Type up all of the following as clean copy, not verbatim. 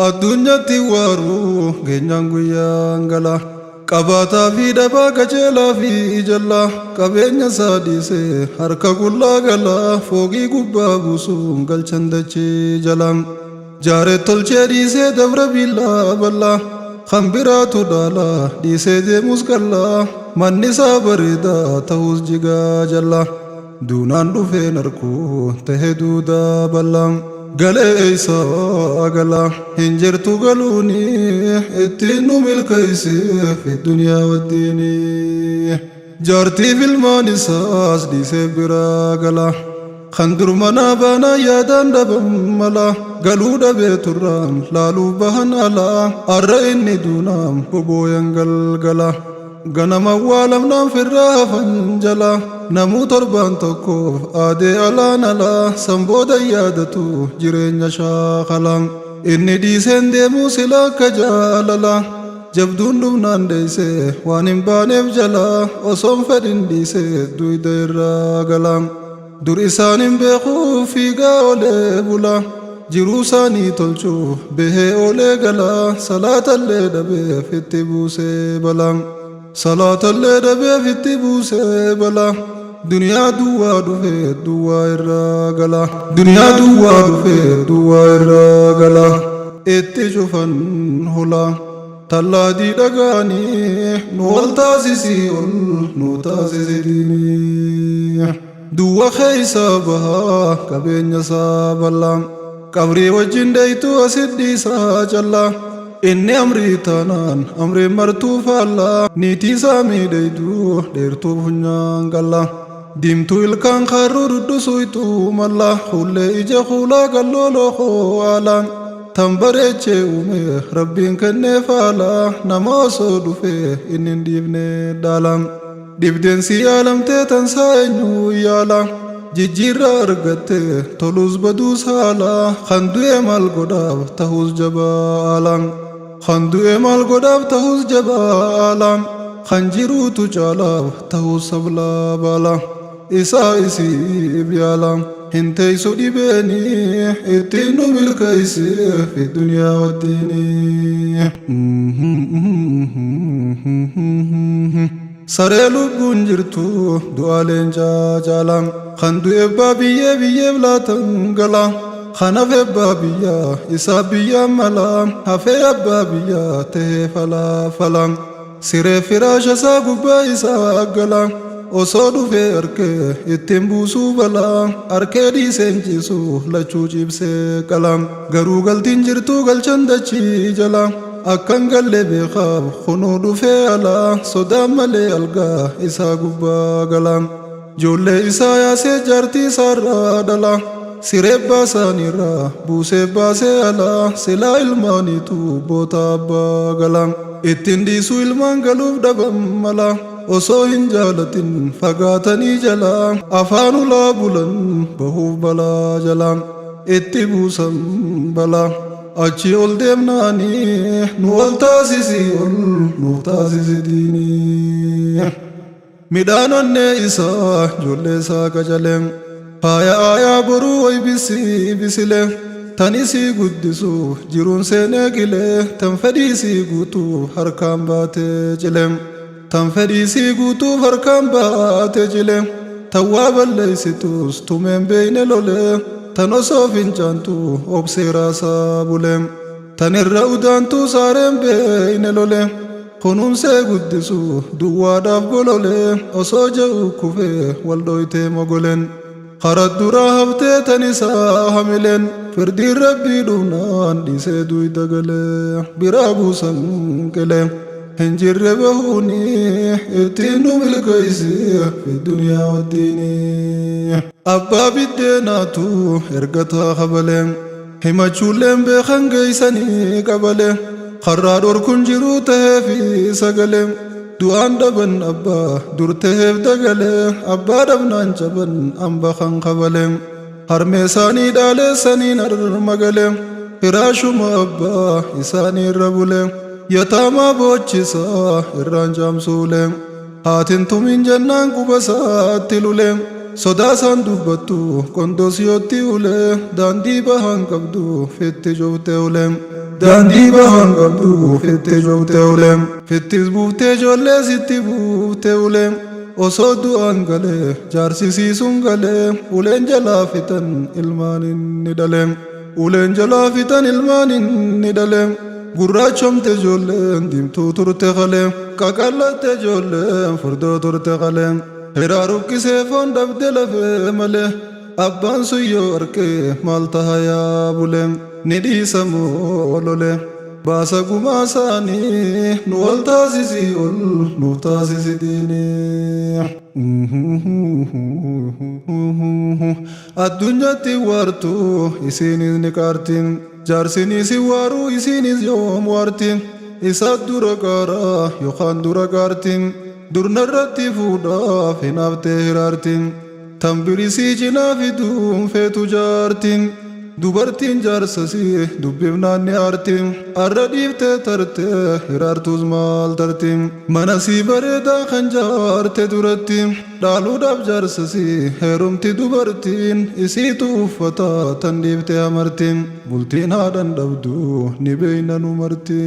addunyatti waaruu geenyaan guyyaan gala qabaataa fi dhabaa qajeelaa fi jallaa qabeenya isaa dhiisee harka qullaa gala foogii gubbaa buusuun galchan dachee jalaan jaaret tolchee dhiisee dabra biillaa bal'aa kan biraatu dhaala dhiisee deemus gallaa manni isaa bareedaa ta'us jigaa jallaa duunaan dhufeen arkuu tahee duudaa bal'aa galee isaa gala hin jirtu galuuni ittiin nu milkeessee fi duniyaa wajjini jaartiif ilmaan isaas dhiisee biraa gala kan dur manaa baanaa yaadaan dhaban mala galuu dhabee turraan laaluuf bahan alaa har'a inni duunaam bobooyan galgala ganama awwaalamnaan firraa hafan jala namuu torbaan tokkoof aadee alaan alaa sanbooda yaadatu jireenya shaakalaan inni dhiiseen deemuu sila akka jaalala jabduun dhumnaan deeysee waan hin baaneef jala osoon fedhin dhiisee duyda irraa galaan dur isaan hin beekuu fiigaa olee bula jiruu isaanii tolchuuf behee olee gala salaatallee dhabeef itti buusee balaan salaatallee dhabeef itti buusee balaa duniyaa duwwaa dhufee duwwaa irraa gala duniyaa duwwaa dhufee duwwaa irraa gala itti cufan hola tallaadii dhagaanii nu ol taasisii ol nu taasisi diinii duwwa keeysaa bahaa qabeenya isaa bal'aa qabrii wajjin deeytuu asiddi isaa callaa inni amrii taanaan amreen martuu faallaa niitii isaa miidhayduu dheertuu funyaan qallaa diimtuu ilkaan kaarruu duddusuytuu mallaa hullee ija kuulaa qallooloo hoo'aalaa tan bareechee uume rabbiin kennee faalaa nama osoo dhufee inni hin dhiifne dhaalaa dhibdeensi yaalamtee tansaa eenyuu yaalaa jijjiirraa argatte tolus baduus haalaa kan du'e maal godhaaf ta'us jabaalaan kan du'e maal godhaaf ta'us jabaalaan kan jiruutu caalaaf ta'us sablaa baala isaa isiif yaala hin teeysu dhibeeni ittiin nu milkeessee fi duniyaa wajjini saree lubbuun jirtu du'aa leencaa caalaa kan du'e abbaa biyyee laatan gala kan hafe abbaa biyyaa isaa biyyaan malaa hafee abbaa biyyaa ta'ee falaa siree firaasha isaa gubbaa isaa gala osoo dhufee arkee ittiin buusuu balaa arkee dhiiseen ciisu lachuu ciibsee qala garuu galtiin jirtuu galchan dachii jala akkan galle beekaaf kunuu dhufee alaa sodaan malee algaa isaa gubbaa gala joollee isaa yaasee jaartii isaarraa dhala siree baasaanirraa buusee baasee alaa silaa ilmaaniitu boota abbaa gala ittiin dhiisuu ilmaan galuuf dhaban mala osoo hin jaalatin fagaatanii jala afaan ulaa bulan bahuuf balaa jala itti buusan balaa achi ol deemnaanii nu ol taasisi ol nu taasisi diinii midhaan onnee isaa ijoollee isaa qacaleen faaya aayaa boruu waybisii bisilee tan isii guddisuuf jiruun seenee gilee tan fedhiisii guutuuf harkaan baatee cilee tan fedhiisii guutuuf harkaan baatee cilee tan waa balleessitus tumeen beeyne lolee tan osoo fincaantu obsee raasaa bulee tan irra udaantuu saareen beeyne lolee kunuunsee guddisu duwwaadhaaf gololee osoo je'u kufee wal dhoytee mogoleen karat duraa haftee tan isaa hamileen firdiin rabbii dhumnaan dhiisee duyda galee biraa buusan qilee hin jirre bahuuni ittiin nu milkeessee fi duniyaa wajjini abbaa biddeenaatu ergataa kabalee himachuulleen beekan geeysanii qabalee karraa dhorkun jiruu tahee fi sagalee du'aan dhaban abbaa dur taheef dagalee abbaa dhabnaan caban amba kan kabalee harmee isaanii dhaaleessaniin armagalee firaashuma abbaa isaanii irra bulee yataamaa boochisaa irraan jaamsuulee haatin tumin jennaan qubasaatti lulee sodaa isaan dubbattu qondoos yootti ulee daandii bahaan qabdu fetti joofte ulee daandii bahan qabdu fitti joobte uleem fittis buuftee ijoollee sitti buufte uleem osoo du'aan galee jaarsisiisuun galee uleen jalaa fitan ilmaan inni dhaleem uleen jalaa fitan ilmaan inni dhaleem gurraachomte ijoolleen diimtuu turte qaleem qaqallatte ijoolleen furdoo turte qaleem hiraa rukkisee foon dhabde lafee malee abbaan sun yoo argee maal taha yaa buleem ni dhiisa moo lolee baasa gumaa isaanii nu ol taasisi ol nuuf taasisi diinii addunyaatti waartuu isiinis ni qaartiin jaarsinis waaruu isiinis yoom waartiin isa dura qaaraa yookaan dura qaartiin durnarratti fuudhaaf hinaaftee hiraartiin tambirisii cinaa fiduun feetu jaartiin dubartiin jaarsasii dubbifnaan ni aartiin arra dhiiftee tartee hiraartuus maal tartiin mana sii bareedaa kan jaarte duratti dhaaluudhaaf jaarsasii heerumti dubartiin isiitu uffata tan dhiiftee amartiin bultiin haadhan dhabdu ni beeyna nu marti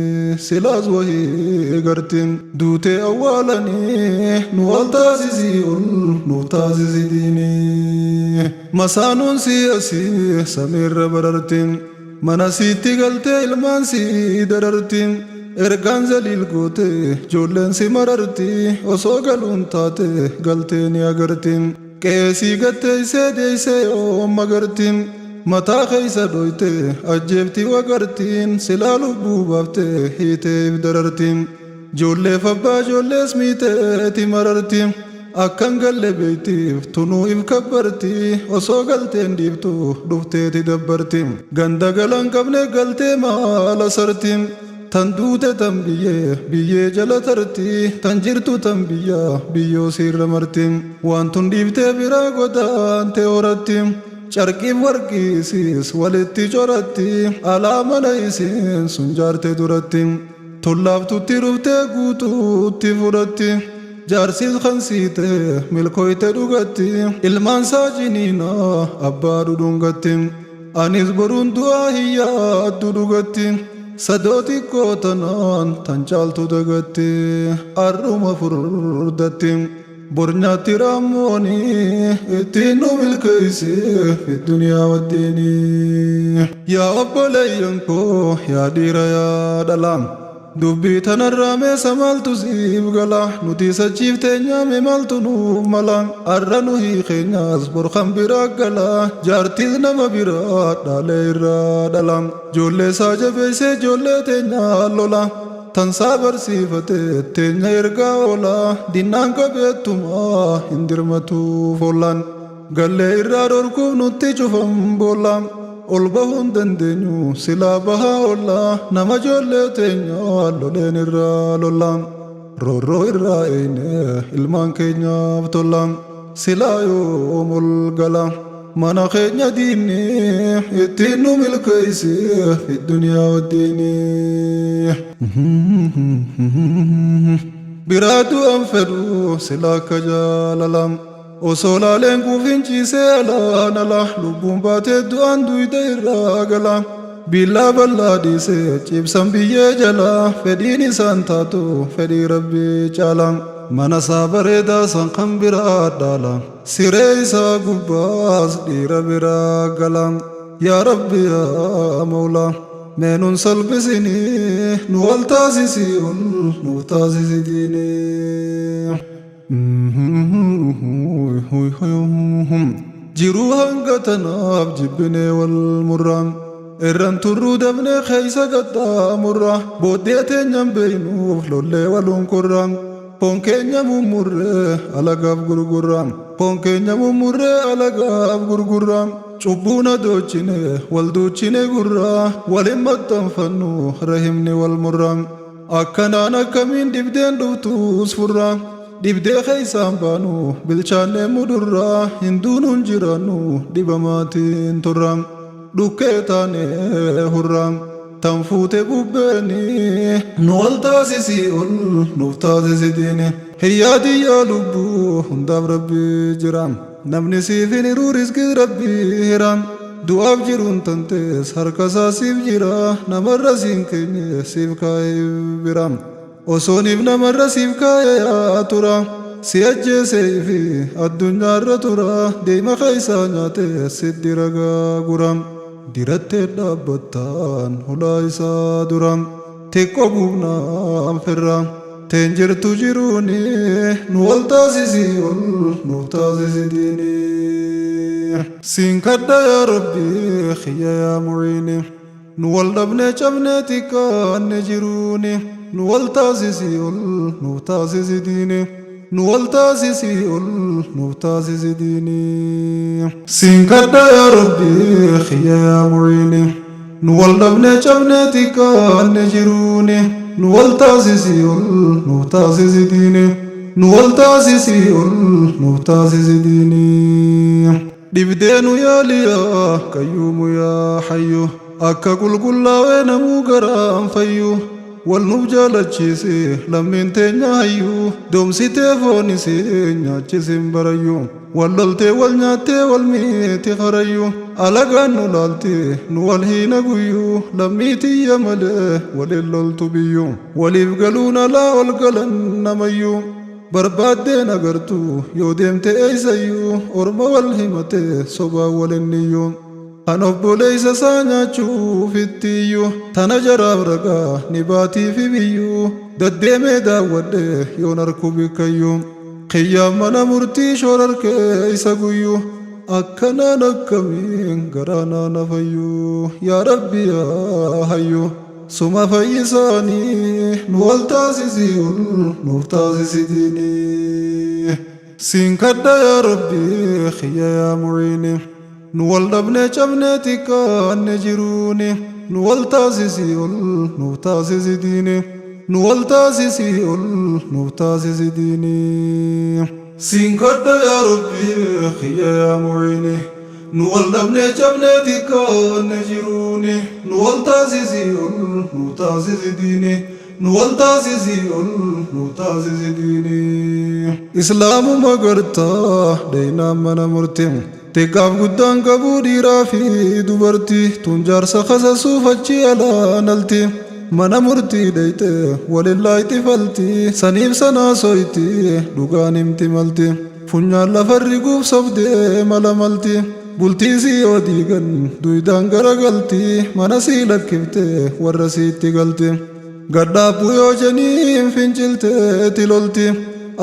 silaas wahii gartiin duutee awwaalanii nu ol taasisii ol nuuf taasisi diinii masaanuun sii asii samiirra barartiin mana siitti galtee ilmaan sii darartiin ergaan zaliil goote ijoolleen si mararti osoo galuun taate galtee ni agartiin qeesii gatteeysee deeysee yoom agartiin mataa keeysa dhoyte ajjeefti wagartiin silaa lubbuu baafte hiiteef darartiin ijoolleef abbaa ijoollees miiteeti marartiin akkan galle beeytiif tunuu if kabbarti osoo galteen dhiiftu dhufteeti dabbarti ganda galan qabne galtee maala sarti tan duute tan biyyee jala tarti tan jirtu tan biyyoo siirra marti waantun dhiiftee biraa godaante horatti carqiif warqiisiis walitti coratti alaa mana isiin sun jaarte duratti tullaaftutti dhuftee guutuutti fudhatti jaarsis kan siite milkooyte dhugatti ilmaan saajiniina abbaa dhudhungatti anis boruun du'aa hiyyaaddu dhugatti sadooti kootanaan tan caaltu dagatti arruma furdatti bornyaatti raammooni ittiin nu milkeeyse duniyaa waddeeni yaa obboleeyyan koo yaa dhiira yaa dhalaam dubbii tanarraa meesa maaltu siif gala nuti sachiif teenyaame maaltu nuuf mala arra nu hiikeenyaas borkan biraa gala jaartiis nama biraa dhaalee irraa dhala ijoollee isaa jabeeyse ijoollee teenyaa lola tansaa barsiifate teenya ergaa oola dinnaan qabeettumaa hin dirmatuuf oolan gallee irraa dhorkuuf nutti cufan boolla ol bahuun dandeenyu silaa bahaa oolla nama ijoollee teenyaa loleen irraa lolla roorroo irraa eeyne ilmaan keenyaaf tolla silaa yoom ol gala mana keenya diinni ittiin nu milkeeyse duniyaa waddiini biraa du'an fedhu silaa akka jaalalam osoo laaleen kuufinciisee alaan ala lubbuun baatee du'aan duyda irraa gala billaa bal'aa dhiisee cibsan biyyee jala fedhiin isaan taatu fedhii rabbii caala mana isaa bareedaa san kan biraa dhaala siree isaa gubbaas dhiira biraa gala yaa rabbi yaa mawla meenuun salphisinii nu ol taasisi ol nuuf taasisi diinii jiruu hanga tanaaf jibbinee wal murraa irran turruu dabnee keeysa gadhaamurraa booddee teenyan beeynuuf lollee waluun kurraa foon keenya mummurree alagaaf gurgurraa foon keenya mummurree alagaaf gurgurraa cubbuuna doochine wal duuchine gurraa walin maxxanfannu rahimni wal murraa akkanaan akkamiin dhibdeen dhuftuus furraa dhibdee keeysaan baanu bilchaannee mudurraa hinduunuun jiraannu dhibamaatiin turraa dhukkee taanee hurraa tan fuute bubbeeni nu ol taasisi ol nuuf taasisi diini hiyyaadiyyaa lubbuu hundaaf rabbii jira namni siif hin hiruu riskii rabbii hira du'aaf jiruun tantees harkasaa siif jira namarra siin keenye siif kaa'ee bira osooniif namarra siif kaa'ee tura si ajjeesee fi addunyaarra tura deema keessaa nyaatee siddi ragaa gura dirattee dhaabbattaan hulaa isaa dura xiqqoo buufnaan firra teen jirtu jiruuni nu wal taasisi ol nuuf taasisi diini siin kadha yaa rabbi xiyya yaa muciini nu wal dhabnee cabnee xiqqaanne jiruuni nu wal taasisi ol nuuf taasisi diini nu wal taasisi ol nuuf taasisi diini siin kadha yaa rabbi xiyya yaa muciini nu wal dhabnee cabnee xiqqaanne jiruuni nu wal taasisi ol nuuf taasisi diini nu wal taasisi ol nuuf taasisi diini dhibdeenu yaaliyaa qayyuumu yaa hayyu akka qulqullaa'ee namuu garaan fayyu wal nuuf jaalachiise lammiin teenya hayyu doomsitee foonisee nyaachisin barayyu wal loltee wal nyaattee wal miite qarayyu alagaan nu laaltee nu wal hiina guyyu lammii tiyya malee walin loltu biyyu waliif galuun alaa ol galan namayyu barbaaddeen agartu yoo deemte eeysayyuu orma wal himate sobaa walenniyyu an obboleeysa isaa nyaachuuf ittiyyu tana jaraaf ragaa ni baatiifi biyyu daddeemee daawwadhe yoon arku bikkayyu qiyyaan mana murtii shoorarkee isa guyyu akkanaan akkamiin garaanaa nafayyu yaa rabbi yaa hayyu suma fayyisaanii nu wal taasisi ol nuuf taasisi diini siin kadha yaa rabbi xiyya yaa muciini nu wal dhabnee cabnee xiqqaanne jiruuni nu wal taasisi ol nuuf taasisi diini nu wal taasisi ol nuuf taasisi diini siin kadha yaa rabbi xiyya yaa muciini nu wal dhabnee cabnee xiqqaanne jiruuni nu wal taasisi ol nuuf taasisi diini nu wal taasisi ol nuuf taasisi diini islaamuma gartaa deynaan mana murtii xiqqaaf guddaan qabuu dhiiraa fi dubartii tun jaarsa qasasuuf achi alaanalti mana murtii dheyte walillaa itti falti saniif sanaa soyti dhugaan himti malti funyaan lafarri guubsobdee mala malti bultii sii yoo diigan duydaan garagalti mana sii lakkifte warra siitti galti gadhaabbuu yoo jeniin fincilteeti lolti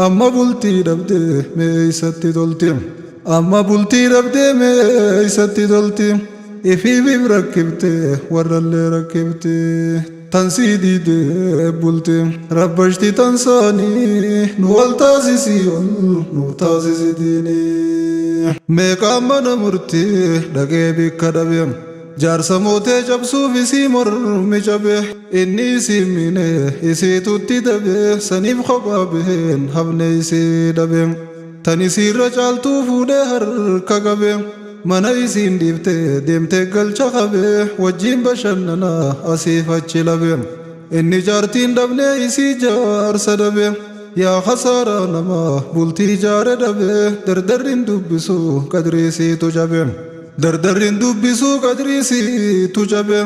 amma bultii dhabde meeysatti tolti amma bultii dhabdee meeysatti tolti ifiifif rakkifte warrallee rakkifte tan sii diidee bulti rabbashti tan saanii nu wal taasisi ol nuuf taasisi diini meeqaan mana murtii dhaqee bikka dhabe jaarsa mootee cabsuuf isii mormi cabe inni isii miine isiitutti dabe saniif kophaa baheen hafne isii dhabe tan isiirra caaltuu fuudhee harka qabe mana isiin dhiifte deemtee galcha qabe wajjiin bashannanaa asiif achi labe inni jaartiin dhabnee isii jaarsa dhabe yaa khasaaraa namaa bultii jaare dhabe dardarriin dubbisuu qadriisiitu cabe dardarriin dubbisuu qadriisiitu cabe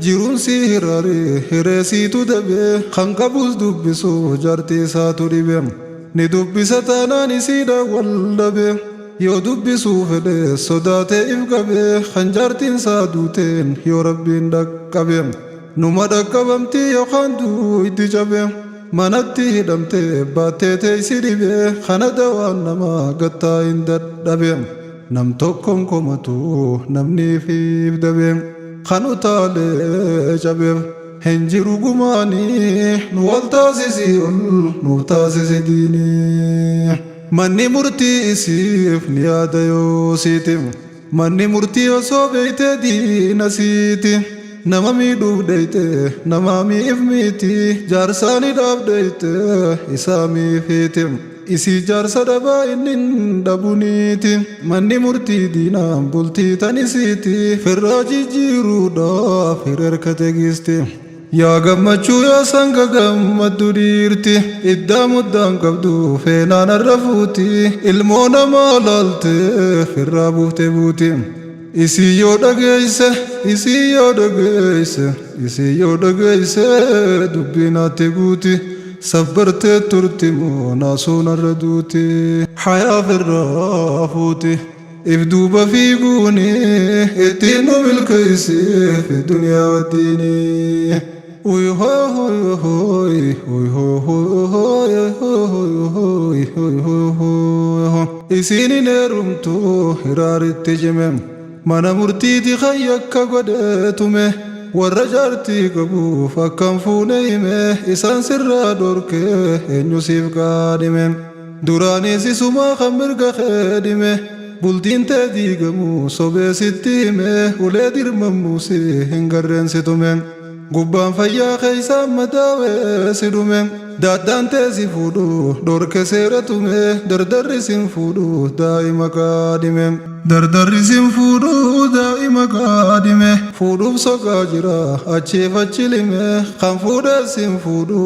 jiruun sii hiraare hireesiitu dabe kan qabus dubbisuu jaartii isaatu dhibe ni dubbisa taanaan isiidha wal dhabe yoo dubbisuu fedhe sodaatee if qabe kan jaartiin isaa duuteen yoo rabbiin dhaqqabe numa dhaqqabamtii yookaan duuyti cabe manatti hidhamte baattee teeysi dhibe kana dawaan namaa gattaa hin dadhabe nam tokkon komatu namni ifiif dabe kan utaalee cabeef hin jiru gumaanii nu wal taasisi ol nuuf taasisi diini manni murtii isiif ni yaada yoo siiti manni murtii osoo beeytee diina siiti nama miidhuuf dheyte nama miif miti jaarsaani dhaaf dheyte isaa miifiiti isii jaarsa dhabaa innin dhabuniiti manni murtii diinaan bultii tan isiiti firraa jijjiiruudhaaf hirerka tegisti yaa gammachuu yaa sanga gammaddu dhiirti iddaa muddaan qabdu feenaan arra fuuti ilmoo namaa laalte firraa buufte buuti isii yoo dhageeyse isii yoo dhageeyse isii yoo dhageeyse dubbiin ati guuti sabbartee turti moo naasuun arra duuti hayaaf irraa fuuti if duuba fiiguuni ittiin nu milkeeysiif duniyaa waddiini uy hoy hoy hoy hoy hoy hoy hoy isiin hin heerumtu hiraaritti jimem mana murtiiti kayyakka godheetume warra jaartii qabuuf akkam fuune hime isaan sirraa dhorke eenyu siif qaadhime duraanis isumaa kan mirga keedhime bultiin tee diigamu sobee sitti hime ulee dirmammuusi hin garreensitume gubbaan fayyaa keeysaan madaawee si dhume daaddaan tee si fuudhu dhorke seera tume dardarri sin fuudhu daa'ima qaadhime dardarri sin fuudhu daa'ima qaadhime fuudhuuf soqaa jira achiif achi lime kan fuudhee sin fuudhu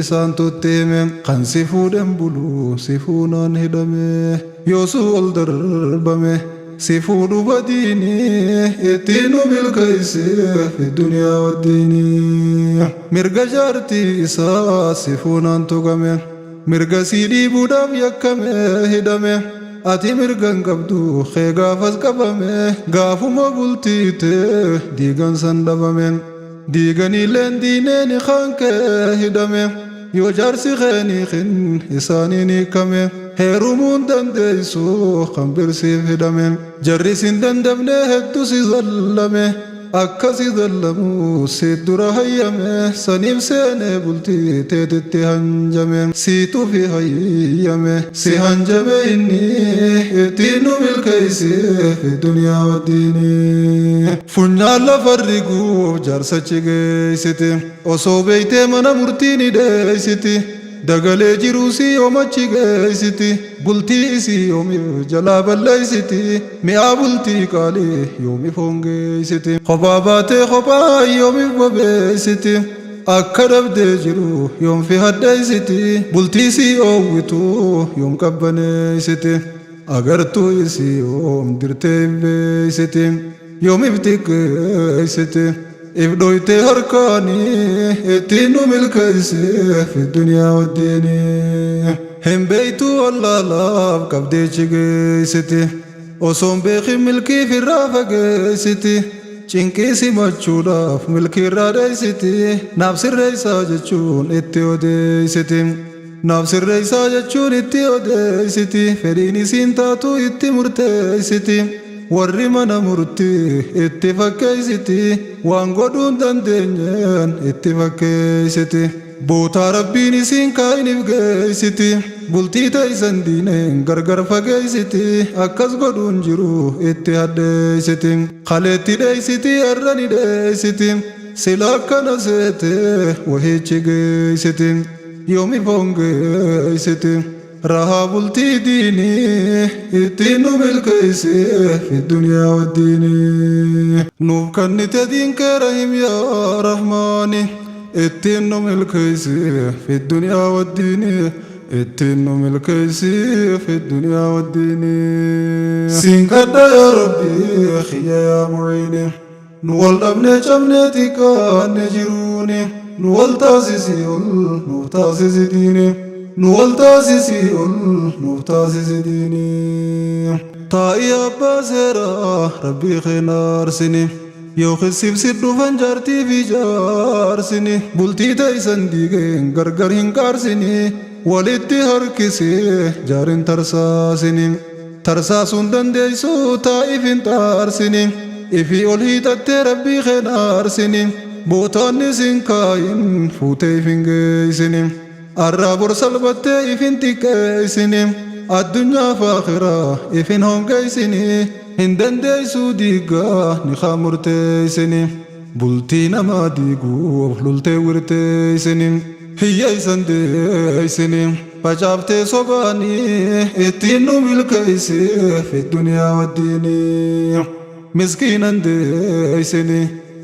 isaan tutti hime kan si fuudhen bulu si fuunaan hidhame yoosuu ol darbame si fuudhu badiini ittiin nu milkeeysiif duniyaa waddiini mirga jaartii isaa si fuunaan tuqame mirga sii dhiibuudhaaf yakkame hidhame ati mirgan qabdu kee gaafas qabame gaafuma bultiite diigan san dhabame diiganiilleen diineeni kaan kee hidhame yoo jaarsi keeni kin isaaniin hiikame heerumuun dandeeysu kan birsiif hidhame jarris hin dandabne heddu si zallame akkasi zallamu siit dura hayyame saniif seenee bultii teetitti hanjame siitufi hayyame si hanjame inni ittiin nu milkeeysiif duniyaa waddiini funyaan lafarri guuf jaarsachi geeysiti osoo beeytee mana murtiin hidheeysiti dagalee jiruu si yoomachi geeysiti bultii isii yoomiif jalaa balleeysiti mi'aa bultii qaalii yoomiif hongeeysiti kophaa baatee kophaa yoomiif bobeeysiti akka dhabdee jiru yoom fi hadheeysiti bultii isii oowwitu yoom qabbaneeysiti agartuu isii yoom dirtee beeysiti yoomiif xiqqeeysiti if dhoytee harkaanii ittiin nu milkeeysiif duniyaa waddiini hin beeytu wallaalaaf qabdeechi geeysiti osoon beekin milkiif irraa fageeysiti cinqii simachuudhaaf milkiirraa dheeysiti naaf sirreeysaa jechuun itti odeeysiti naaf sirreeysaa jechuun itti odeeysiti fedhiin isiin taatu itti murteeysiti warri mana murtii itti fakkeeysiti waan godhuun dandeenyeen itti fakkeeysiti bootaa rabbiin isiin kaa'iniif geeysiti bultii teeysan diineen gargar fageeysiti akkas godhuun jiru itti hadheeysiti kaleetti dheeysiti arrani dheeysiti sila akkana seete wahiichi geeysiti yoomiif hongeeysiti rahaa bultii diini ittiin nu milkeeysiif duniyaa waddiini nuuf kannite diin kee rahim yaa rahmaani ittiin nu milkeeysiif duniyaa waddiini ittiin nu milkeeysiif duniyaa waddiini siin kadha yaa rabbii khiyya yaa mu'iini nu wal dhabnee cabnee xiqqaanne jiruuni nu wal taasisi ol nuuf taasisi diini nu wal taasisi ol nuuf taasisi diini taa'ii abbaa seeraa rabbii keenya arsini yoo kissibsit dhufan jaartii fi jaarsini bultii teeysan diigeen gargar hin qaarsini walitti harkisee jaarin tarsaasini tarsaasuun dandeeysu taa'iif hin xaarsini ifii ol hiixattee rabbii keenya arsini bootaanni sin kaayin fuuteef hin geeysini arraa bor salbattee ifin xiqqeeysini addunyaa fi akhiraa ifin hongeeysini hin dandeeysuu diigaa ni murteeysini bultii namaa diiguuf lultee wirteeysini hiyyeeysan deeysini facaaftee sobaanii ittiin nu milkeeysiif duniyaa waddiini miskiinan deeysini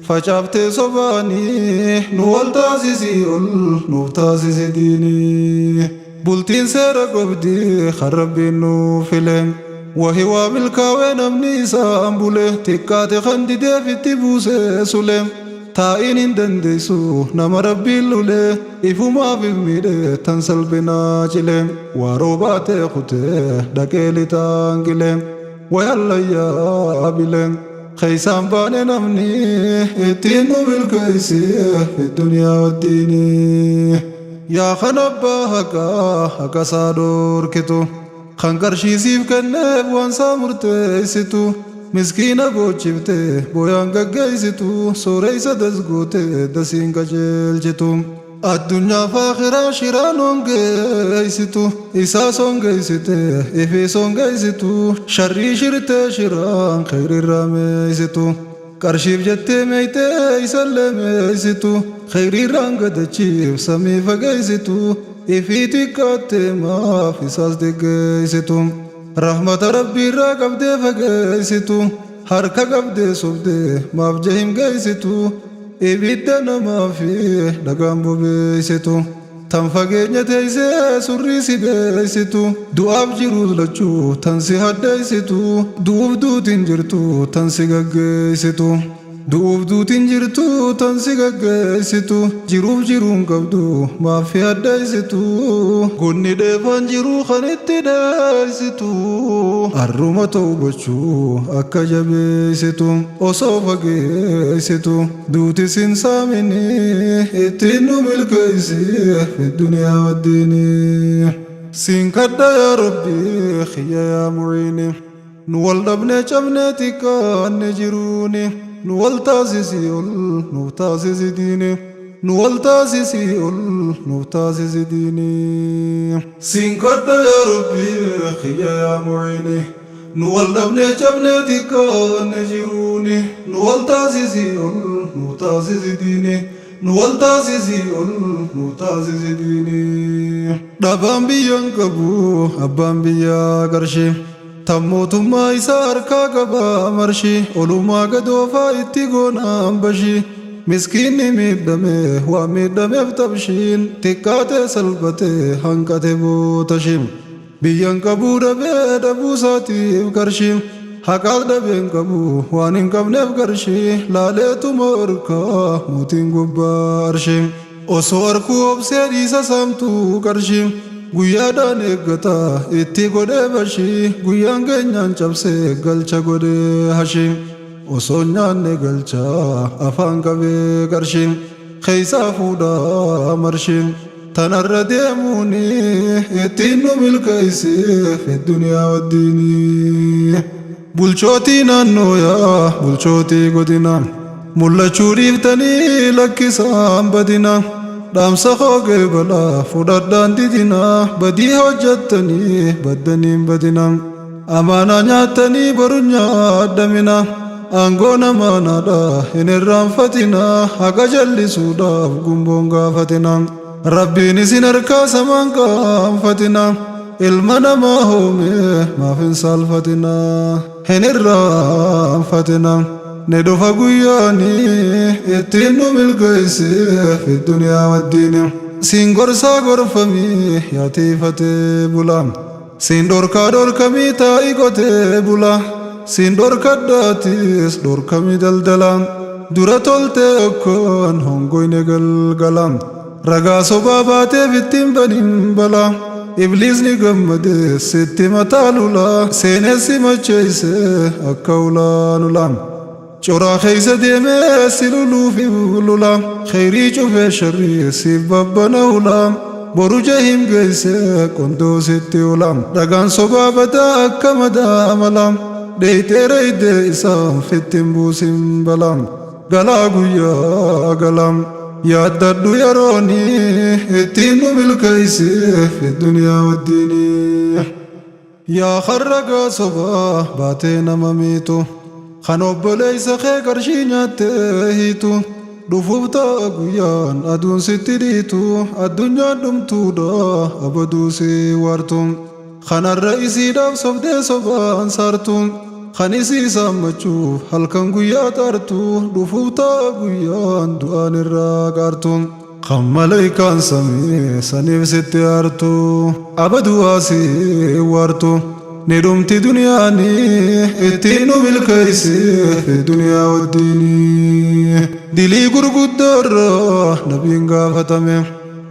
facaaftee sobaanii nu wal taasisi ol nuuf taasisi diini bultiin seera gobdii kan rabbiin nuuf file وهو بالكاوين أمني سامبوله تكات خندي في تبوس سلم تاين دندسو نما ربي لوله إفما في ميده تنسل بنا جلم وروبات خته دكيل تانجلم ويلا يا بلم خيسان بان نمني اتينو بالكيسي في الدنيا والدين يا خنبا حقا صادور كتو خنقر شيسيف كنب وانسا مرتيستو مسكينة بوچفته بويان غغيستو سوريسا دزغوته دسين قجلجتو الدنيا فاخرة شيران ونغيستو إسا سونغيسته إفي سونغيستو شري شرته شيران خير الراميستو كرشيف جتة ميته إسلاميستو خير الرانغدچيف سمي فغيستو إفي تكاتي ما في ساس دغيستو رحمة ربي را قبدي فغيستو حركة قبدي سبدي ما بجهم غيستو إبدا ما في دغام بيستو تنفقينيا تيسي سوري سيديستو دواب جيروز لچو تنسي حديستو دوب دو تنجرتو تنسي غغيستو دوب دو تنجرتو تنسي غغيستو جيروب جيرون قبدو ما في حديستو غني دفن جيرو خنتي ديستو الرومتو بچو أكا جبيستو أصوفقيستو دوتي سنسامني اتنو ملكيسي في الدنيا والدين سنكدا يا ربي خيا يا معيني نوال دبني چبني تكا نجروني نوال تاسيسي نوتاسيسي ديني نوال تاسيسي نوتاسيسي ديني سنكدا يا ربي خيا يا معيني نوال دبني چبني تكا نجروني نوال تاسيسي نوتاسيسي ديني نوالتاسيسي نوتاسيسي ديني دابان بيان كبو أبان بيا قرشي تموتما إسار كاقبا مرشي علوما قدوفا اتقونا بشي مسكيني ميدمي وميدمي فتبشين تكاتي سلبتي هنكتي بوتشيم بيان كبو دبي دبو ساتي بقرشي حقاق دبين كبو وانين كبنف قرشي لاليتو موركا موتين قبا أرشي osoo arkuu obseedhiisa saamtuu qarshii guyyaadhaan eeggata itti godhee bashii guyyaan keenyaan cabsee galcha godhee hashii osoo nyaanne galcha afaan qabee qarshii keeysaa fuudhaa marshii tanarra deemuuni ittiin nu milkeessee fi duniyaa waddiinii bulchootii naannoo yaa bulchootii godinaa mul'achuu dhiiftanii lakkisaan badinaa dhaamsa hoogee balaa fudhadhaan didinaa badii hojjattanii baddaniin badinaa amaanaa nyaattanii boru nyaaddaminaa aangoo namaanaadha hin irraanfatinaa haqa jallisuudhaaf gumboon gaafatinaa rabbiin isin harkaa samaan qaanfatinaa ilma namaa hoomee maaf hin saalfatinaa hin irraanfatinaa ندفع قياني اتنو ملقيسي في الدنيا والدين سينغور ساغور فمي ياتي فتي بولا سيندور كادور كمي تايقو تي بولا سيندور كداتيس دور كمي دلدلا دورا تولتي اكون هنگوي نگل غلام رغا صباباتي فتن بنين بلا إبليس نغمد ستي متالولا سينسي مچيسي اكولا نولام چورا خیس دیمه سلولو فی بلولا خیری چوفه شری سیب ببنا اولام برو جهیم گیسه کندو ستی اولام رگان صبا بدا اکم دا عملام دیتے رید اسام فتن بوسیم بلام گلا گویا گلام یاد دردو یارونی اتینو ملکیسی فی دنیا والدینی یا خرگا صبا باتے نمامیتو خنوب ليس خير شينات هيتو دفوفتا غيان ادون ستريتو الدنيا دمتو دا ابدو سي وارتم خن الرئيسي داف صفدي صبان سارتم خنيسي سامچو هلكن غيا تارتو دفوفتا غيان دوان الراغارتم خمليكان سمي سنيف ستيارتو ابدو اسي وارتو ندمت دنياني اتين بالكيس في الدنيا والدين دلي قرقود الدر نبين قافتمه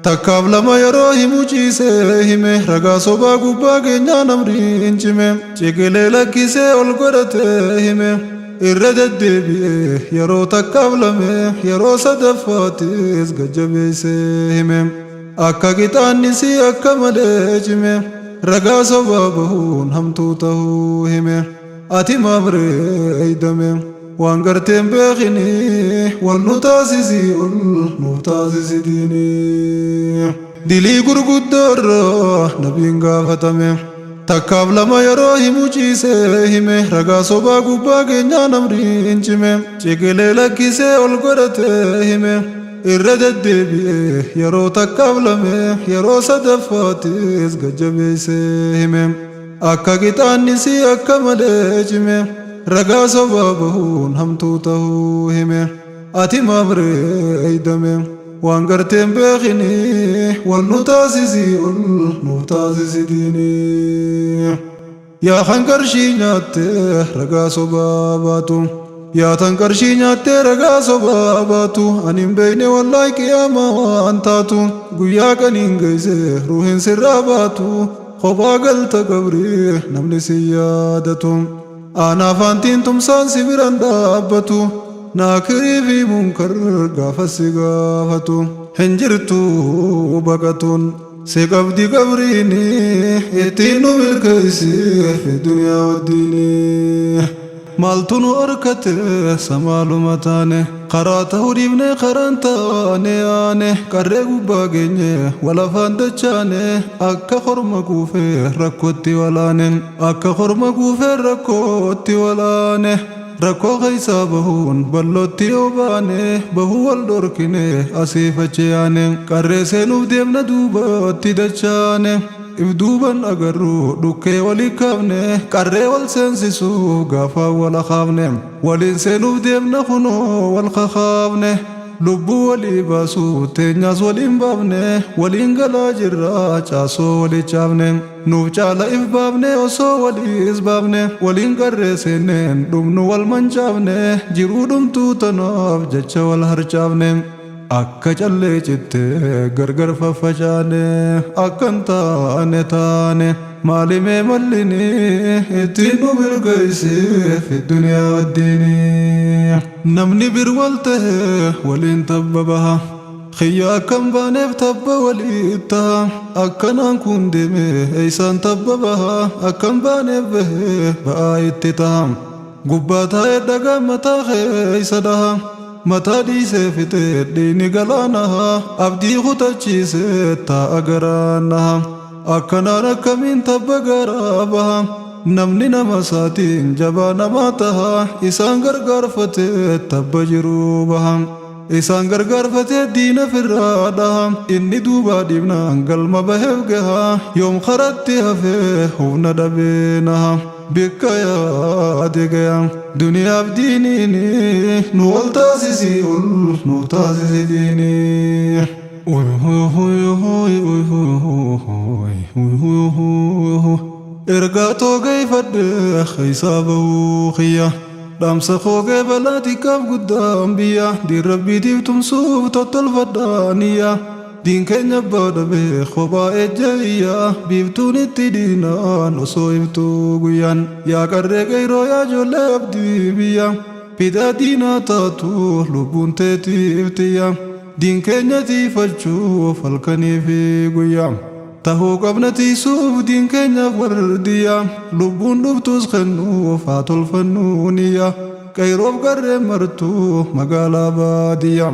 تكاب لما يروه مجيسه رقا صبا قبا قنيا نمري انجمه چقلي لكيسه والقرته الردد بيه يرو تكاب لما يرو صدفاتيس قجبيسه akka qixaannisi akka malee cime ragaa sobaa bahuun hamtuu ta'uu hime ati maaf reeydame waan garteen beekini wal nu taasisi ol nuuf taasisitini dilii gurguddoorra nabiin gaafatame takkaaf lama yeroo himu ciise hime ragaa sobaa gubbaa keenyaa namriin cime ciqilee lakkisee ol godhate hime الردد بيه يرو تكابلمه يرو صدفاتيس قجبيسه أكا قطانيسي أكا مليجمه رقا صبابهون همتوته همه أتي مبريدمه وانقرتين بيخيني والنتاسيسي والنتاسيسي ديني يا خنقرشي ناته رقا صباباتو يا تنكرشي ناتي رقا صباباتو أنين بيني والله قياما وانتاتو قويا كنين قيسي روحين سراباتو خبا قلت قبري نمني سيادتو أنا فانتين تمسان سبران دابتو ناكري في منكر قافسي قافتو هنجرتو بقتون سيقبدي قبريني اتينو بالكيسي في الدنيا والديني مالتونو أركته سمالو متانه قراته ديبنه قرانتانه آنه كرهو باقينه ولا فاندچانه أكا خرمكوفه ركوتي ولانه أكا خرمكوفه ركوتي ولانه ركو غيسا بهون بلوتي وبانه بهو والدوركنه أسيفچيانه كرسينو ديبنا دوباتي دچانه ibduuban agarru dhukkee walii kaafne qarree wal seensisuu gaafa wal akaafne waliin seenuuf deemna kunoo wal kakaafne lubbuu walii baasuu teenyaas waliin baafne waliin galaa jirra caasoo walii caafne nuuf caala if baafne osoo waliis baafne waliin qarree seenneen dhumnu wal mancaafne jiruu dhumtuu tanaaf jecha wal harcaafne akka callee cittee gargar faffacaane akkan taane taane maalimee mallinii ittiin nu mirgeessee fi duniyaa waddiini namni bir wal ta'e waliin tabba baha khiyya akkan baaneef tabba walii taha akkanaan kun deeme eeysaan tabba baha akkan baaneef bahe ba'aa itti taha gubbaa taa'ee dhagaa mataa keeysa dhaha متا ديسه فته ديني غلانها ابدي خطچيسه تا اگرانها اكنا ركمين تبغرابها نمني نمساتين جبانا ماتها اسان غرغر فته تبجروبها اسان غرغر فته دين فرادها اني دوبا ديبنا انقل مبهبغها يوم خرجتها في هون دبينها بك يا دقيا دنيا بدينيني نول تاسيسي نول تاسيسي ديني اوي هوي هوي اوي هوي هوي هوي ارغاتو غي فد خيسابو خيا دام سخوغي بلاتي كاب قدام بيا دي ربي ديبتم سوب توتل فدانيا دين كenya badabe khoba ejaya bibtuni tidina no soibtu guyan ya karre gairo ya jolle abdi biya pida dina tatu lubunte tiftiya din kenya ti fachu falkani fi guya tahu qabnati sub din kenya wardiya lubun lubtus khanu fatul fanuniya kairob garre martu magala badiya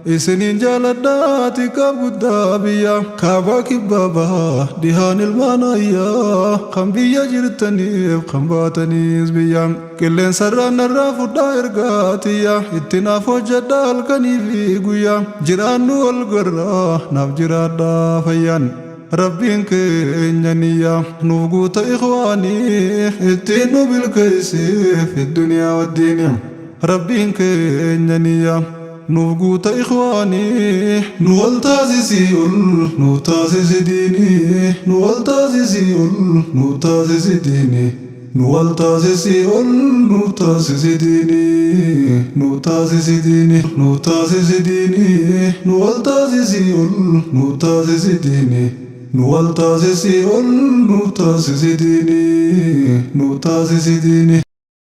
إسنين جالداتي كابودا بيا كابا كبابا ديهان المانايا خم بيا جرتني خم باتنيز بيا كلين سران الرافو دايرغاتيا اتنا فوجدا الكني في قويا جرانو القرى ناف جرادا فيان ربين كينيا نوغوت إخواني اتنو بالكيسي في الدنيا والدين ربين كينيا نفقوت إخواني نوالتازي نوتازي ديني نوالتازي نوتازي ديني نوالتازي نوتازي ديني نوتازي ديني نوتازي ديني نوالتازي نوتازي ديني نوالتازي نوتازي ديني نوتازي ديني